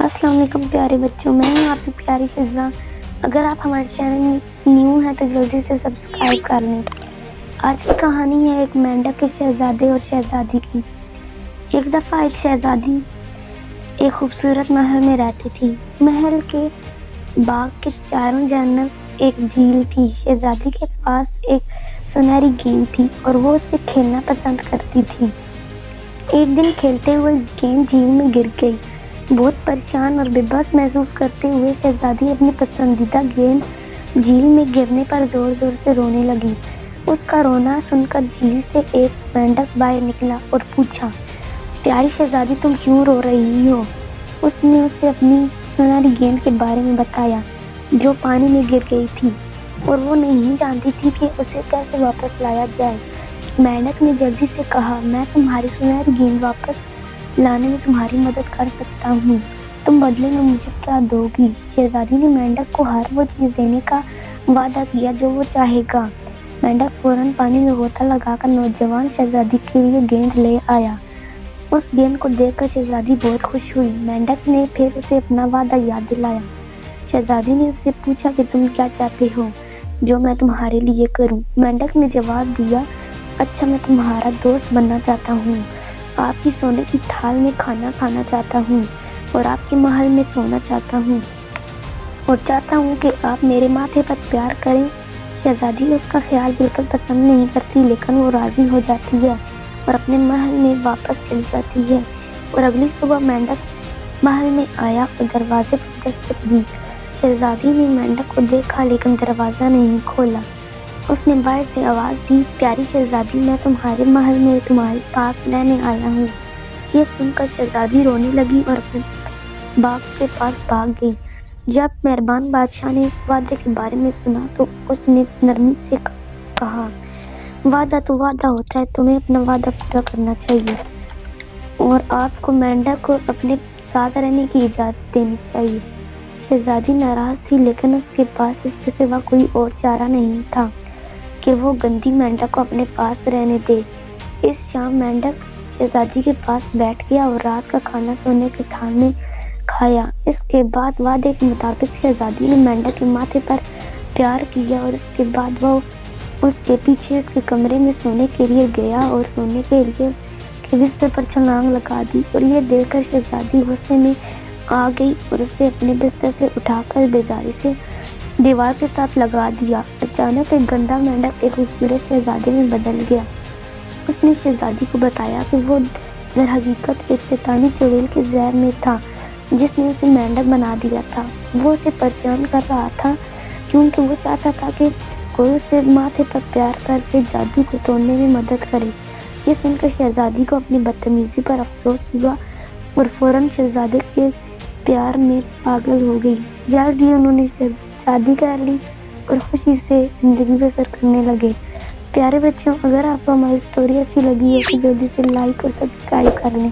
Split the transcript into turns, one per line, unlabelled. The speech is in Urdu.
السلام علیکم پیارے بچوں، میں ہوں آپ کی پیاری فضا۔ اگر آپ ہمارے چینل میں نیو ہیں تو جلدی سے سبسکرائب کر لیں۔ آج کی کہانی ہے ایک مینڈک کے شہزادے اور شہزادی کی۔ ایک دفعہ ایک شہزادی ایک خوبصورت محل میں رہتی تھی۔ محل کے باغ کے چاروں جانب ایک جھیل تھی۔ شہزادی کے پاس ایک سنہری گیند تھی اور وہ اس سے کھیلنا پسند کرتی تھی۔ ایک دن کھیلتے ہوئے گیند جھیل میں گر گئی۔ بہت پریشان اور بے بس محسوس کرتے ہوئے شہزادی اپنی پسندیدہ گیند جھیل میں گرنے پر زور زور سے رونے لگی۔ اس کا رونا سن کر جھیل سے ایک مینڈک باہر نکلا اور پوچھا، پیاری شہزادی تم کیوں رو رہی ہو؟ اس نے اسے اپنی سنہری گیند کے بارے میں بتایا جو پانی میں گر گئی تھی اور وہ نہیں جانتی تھی کہ اسے کیسے واپس لایا جائے۔ مینڈک نے جلدی سے کہا، میں تمہاری سنہری گیند واپس لانے میں تمہاری مدد کر سکتا ہوں، تم بدلے میں مجھے کیا دو گی؟ شہزادی نے مینڈک کو ہر وہ چیز دینے کا وعدہ کیا جو وہ چاہے گا۔ مینڈک فوراً پانی میں غوطہ لگا کر نوجوان شہزادی کے لیے گیند لے آیا۔ اس گیند کو دیکھ کر شہزادی بہت خوش ہوئی۔ مینڈک نے پھر اسے اپنا وعدہ یاد دلایا۔ شہزادی نے اس سے پوچھا کہ تم کیا چاہتے ہو جو میں تمہارے لیے کروں؟ مینڈک نے جواب دیا، اچھا میں تمہارا دوست بننا چاہتا ہوں، آپ کی سونے کی تھال میں کھانا کھانا چاہتا ہوں اور آپ کے محل میں سونا چاہتا ہوں اور چاہتا ہوں کہ آپ میرے ماتھے پر پیار کریں۔ شہزادی اس کا خیال بالکل پسند نہیں کرتی لیکن وہ راضی ہو جاتی ہے اور اپنے محل میں واپس چلی جاتی ہے۔ اور اگلی صبح مینڈک محل میں آیا اور دروازے پر دستک دی۔ شہزادی نے مینڈک کو دیکھا لیکن دروازہ نہیں کھولا۔ اس نے باہر سے آواز دی، پیاری شہزادی میں تمہارے محل میں تمہارے پاس رہنے آیا ہوں۔ یہ سن کر شہزادی رونے لگی اور اپنے باغ کے پاس بھاگ گئی۔ جب مہربان بادشاہ نے اس وعدے کے بارے میں سنا تو اس نے نرمی سے کہا، وعدہ تو وعدہ ہوتا ہے، تمہیں اپنا وعدہ پورا کرنا چاہیے اور آپ کو مینڈک کو اپنے ساتھ رہنے کی اجازت دینی چاہیے۔ شہزادی ناراض تھی لیکن اس کے پاس اس کے سوا کوئی اور چارہ نہیں تھا کہ وہ گندی مینڈک کو اپنے پاس رہنے دے۔ اس شام مینڈک شہزادی کے پاس بیٹھ گیا اور رات کا کھانا سونے کی تھال میں کھایا۔ اس کے بعد وعدے کے مطابق شہزادی نے مینڈک کے ماتھے پر پیار کیا اور اس کے بعد وہ اس کے پیچھے اس کے کمرے میں سونے کے لیے گیا اور سونے کے لیے اس کے بستر پر چھلانگ لگا دی اور یہ دیکھ کر شہزادی غصے میں آ گئی اور اسے اپنے بستر سے اٹھا کر بیزاری سے دیوار کے ساتھ لگا دیا۔ اچانک ایک گندا مینڈک ایک خوبصورت شہزادے میں بدل گیا۔ اس نے شہزادی کو بتایا کہ وہ در حقیقت ایک شیطانی چڑیل کے زہر میں تھا جس نے اسے مینڈک بنا دیا تھا۔ وہ اسے پریشان کر رہا تھا کیونکہ وہ چاہتا تھا کہ کوئی اسے ماتھے پر پیار کر کے جادو کو توڑنے میں مدد کرے۔ یہ سن کر شہزادی کو اپنی بدتمیزی پر افسوس ہوا اور فوراً شہزادے کے پیار میں پاگل ہو گئی۔ جلد ہی انہوں نے شادی کر لی اور خوشی سے زندگی بسر کرنے لگے۔ پیارے بچوں، اگر آپ کو ہماری اسٹوری اچھی لگی ہے تو جلدی سے لائک اور سبسکرائب کر لیں۔